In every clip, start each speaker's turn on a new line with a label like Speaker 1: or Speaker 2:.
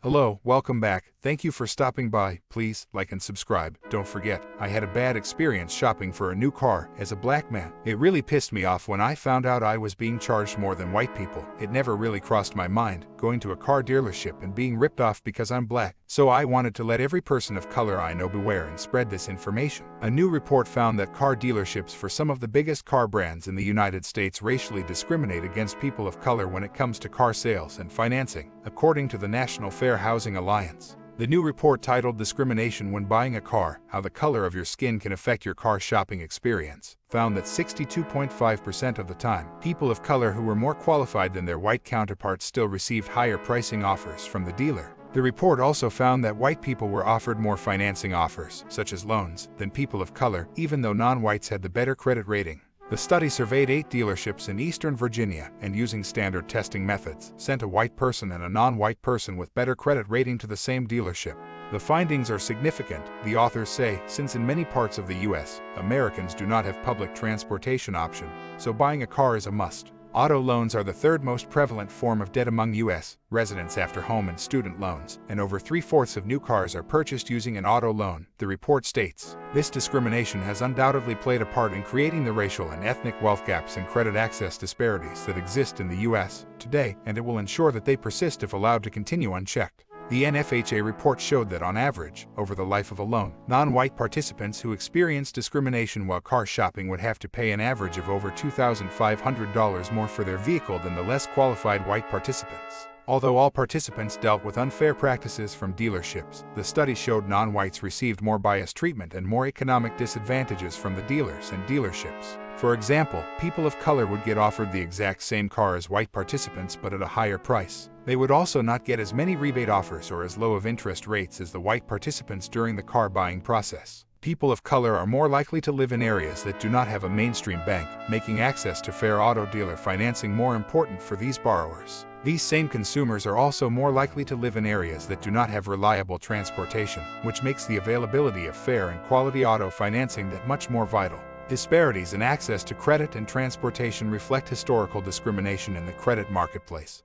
Speaker 1: Hello, welcome back. Thank you for stopping by. Please like and subscribe. Don't forget, I had a bad experience shopping for a new car as a black man. It really pissed me off when I found out I was being charged more than white people. It never really crossed my mind, going to a car dealership and being ripped off because I'm black. So I wanted to let every person of color I know beware and spread this information. A new report found that car dealerships for some of the biggest car brands in the United States racially discriminate against people of color when it comes to car sales and financing, according to the National Fair Housing Alliance. The new report titled Discrimination When Buying a Car: How the Color of Your Skin Can Affect Your Car Shopping Experience found that 62.5% of the time, people of color who were more qualified than their white counterparts still received higher pricing offers from the dealer. The report also found that white people were offered more financing offers, such as loans, than people of color, even though non-whites had the better credit rating. The study surveyed 8 dealerships in Eastern Virginia and, using standard testing methods, sent a white person and a non-white person with better credit rating to the same dealership. The findings are significant, the authors say, since in many parts of the U.S., Americans do not have public transportation option, so buying a car is a must. Auto loans are the third most prevalent form of debt among U.S. residents after home and student loans, and over 3/4 of new cars are purchased using an auto loan, the report states. This discrimination has undoubtedly played a part in creating the racial and ethnic wealth gaps and credit access disparities that exist in the U.S. today, and it will ensure that they persist if allowed to continue unchecked. The NFHA report showed that on average, over the life of a loan, non-white participants who experienced discrimination while car shopping would have to pay an average of over $2,500 more for their vehicle than the less qualified white participants. Although all participants dealt with unfair practices from dealerships, the study showed non-whites received more biased treatment and more economic disadvantages from the dealers and dealerships. For example, people of color would get offered the exact same car as white participants but at a higher price. They would also not get as many rebate offers or as low of interest rates as the white participants during the car buying process. People of color are more likely to live in areas that do not have a mainstream bank, making access to fair auto dealer financing more important for these borrowers. These same consumers are also more likely to live in areas that do not have reliable transportation, which makes the availability of fair and quality auto financing that much more vital. Disparities in access to credit and transportation reflect historical discrimination in the credit marketplace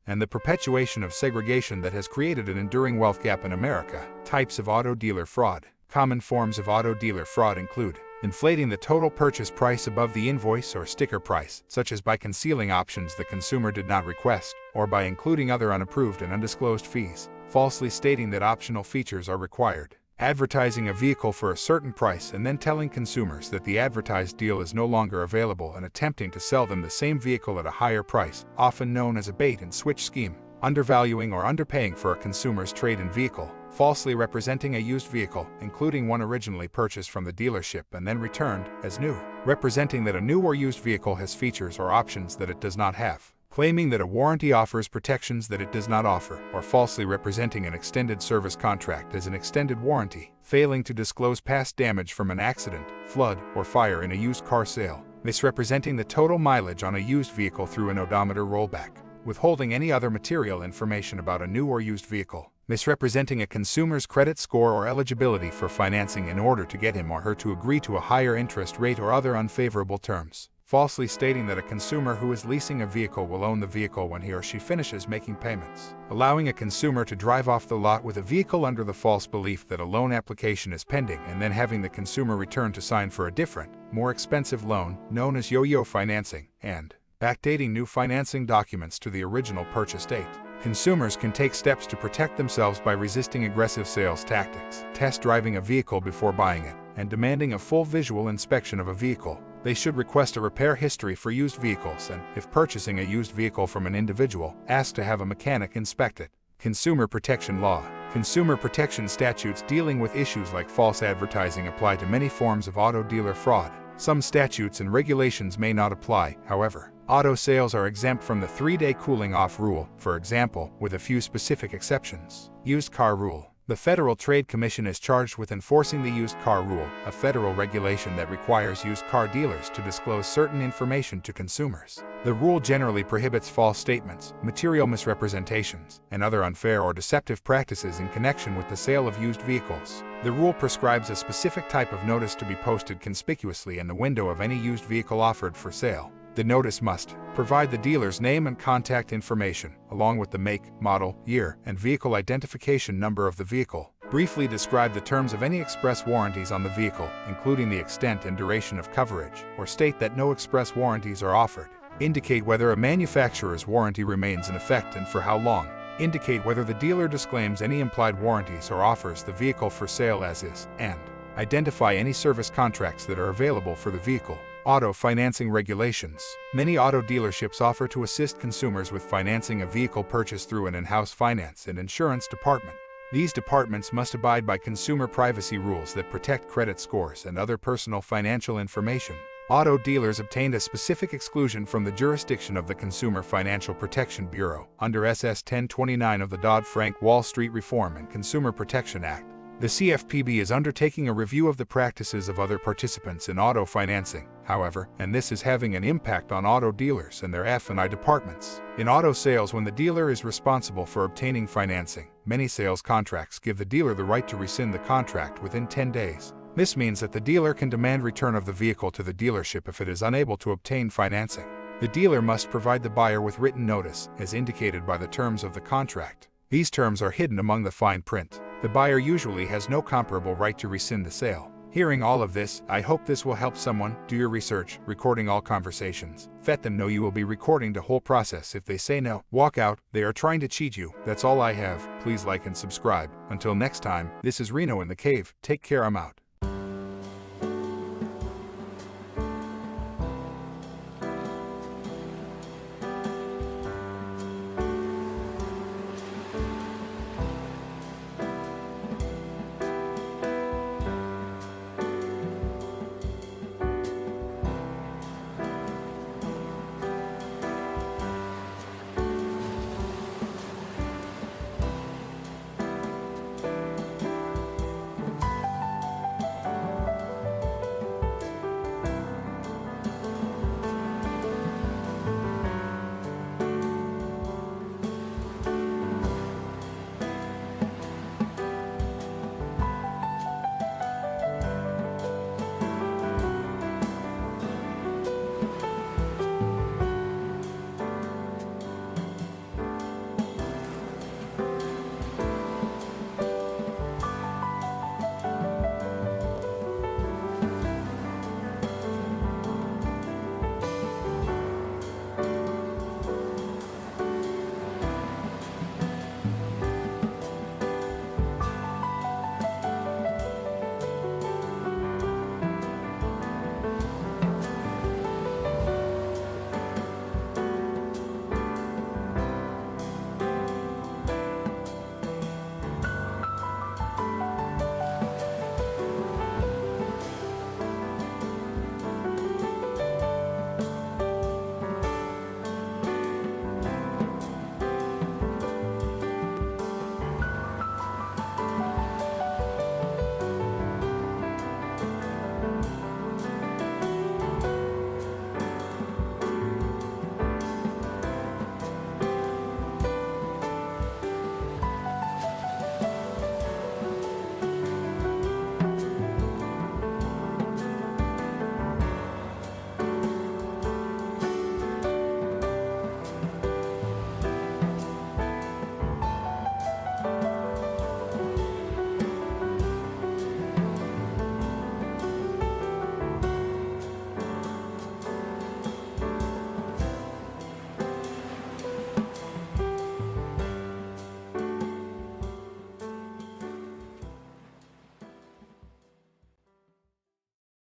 Speaker 1: and the perpetuation of segregation that has created an enduring wealth gap in America. Types of auto dealer fraud. Common forms of auto dealer fraud include inflating the total purchase price above the invoice or sticker price, such as by concealing options the consumer did not request, or by including other unapproved and undisclosed fees, falsely stating that optional features are required. Advertising a vehicle for a certain price and then telling consumers that the advertised deal is no longer available and attempting to sell them the same vehicle at a higher price, often known as a bait-and-switch scheme. Undervaluing or underpaying for a consumer's trade-in vehicle, falsely representing a used vehicle, including one originally purchased from the dealership and then returned as new, representing that a new or used vehicle has features or options that it does not have. Claiming that a warranty offers protections that it does not offer, or falsely representing an extended service contract as an extended warranty, failing to disclose past damage from an accident, flood, or fire in a used car sale, misrepresenting the total mileage on a used vehicle through an odometer rollback, withholding any other material information about a new or used vehicle, misrepresenting a consumer's credit score or eligibility for financing in order to get him or her to agree to a higher interest rate or other unfavorable terms, falsely stating that a consumer who is leasing a vehicle will own the vehicle when he or she finishes making payments, allowing a consumer to drive off the lot with a vehicle under the false belief that a loan application is pending and then having the consumer return to sign for a different, more expensive loan, known as yo-yo financing, and backdating new financing documents to the original purchase date. Consumers can take steps to protect themselves by resisting aggressive sales tactics, test driving a vehicle before buying it, and demanding a full visual inspection of a vehicle. They should request a repair history for used vehicles and, if purchasing a used vehicle from an individual, ask to have a mechanic inspect it. Consumer protection law. Consumer protection statutes dealing with issues like false advertising apply to many forms of auto dealer fraud. Some statutes and regulations may not apply, however. Auto sales are exempt from the 3-day cooling-off rule, for example, with a few specific exceptions. Used car rule. The Federal Trade Commission is charged with enforcing the used car rule, a federal regulation that requires used car dealers to disclose certain information to consumers. The rule generally prohibits false statements, material misrepresentations, and other unfair or deceptive practices in connection with the sale of used vehicles. The rule prescribes a specific type of notice to be posted conspicuously in the window of any used vehicle offered for sale. The notice must provide the dealer's name and contact information, along with the make, model, year, and vehicle identification number of the vehicle. Briefly describe the terms of any express warranties on the vehicle, including the extent and duration of coverage, or state that no express warranties are offered. Indicate whether a manufacturer's warranty remains in effect and for how long. Indicate whether the dealer disclaims any implied warranties or offers the vehicle for sale as is, and identify any service contracts that are available for the vehicle. Auto financing regulations. Many auto dealerships offer to assist consumers with financing a vehicle purchased through an in-house finance and insurance department. These departments must abide by consumer privacy rules that protect credit scores and other personal financial information. Auto dealers obtained a specific exclusion from the jurisdiction of the Consumer Financial Protection Bureau under SS 1029 of the Dodd-Frank Wall Street Reform and Consumer Protection Act. The CFPB is undertaking a review of the practices of other participants in auto financing, however, and this is having an impact on auto dealers and their F&I departments. In auto sales, when the dealer is responsible for obtaining financing, many sales contracts give the dealer the right to rescind the contract within 10 days. This means that the dealer can demand return of the vehicle to the dealership if it is unable to obtain financing. The dealer must provide the buyer with written notice, as indicated by the terms of the contract. These terms are hidden among the fine print. The buyer usually has no comparable right to rescind the sale. Hearing all of this, I hope this will help someone. Do your research, recording all conversations. Let them know you will be recording the whole process. If they say no, walk out. They are trying to cheat you. That's all I have. Please like and subscribe. Until next time, this is Reno in the Cave. Take care, I'm out.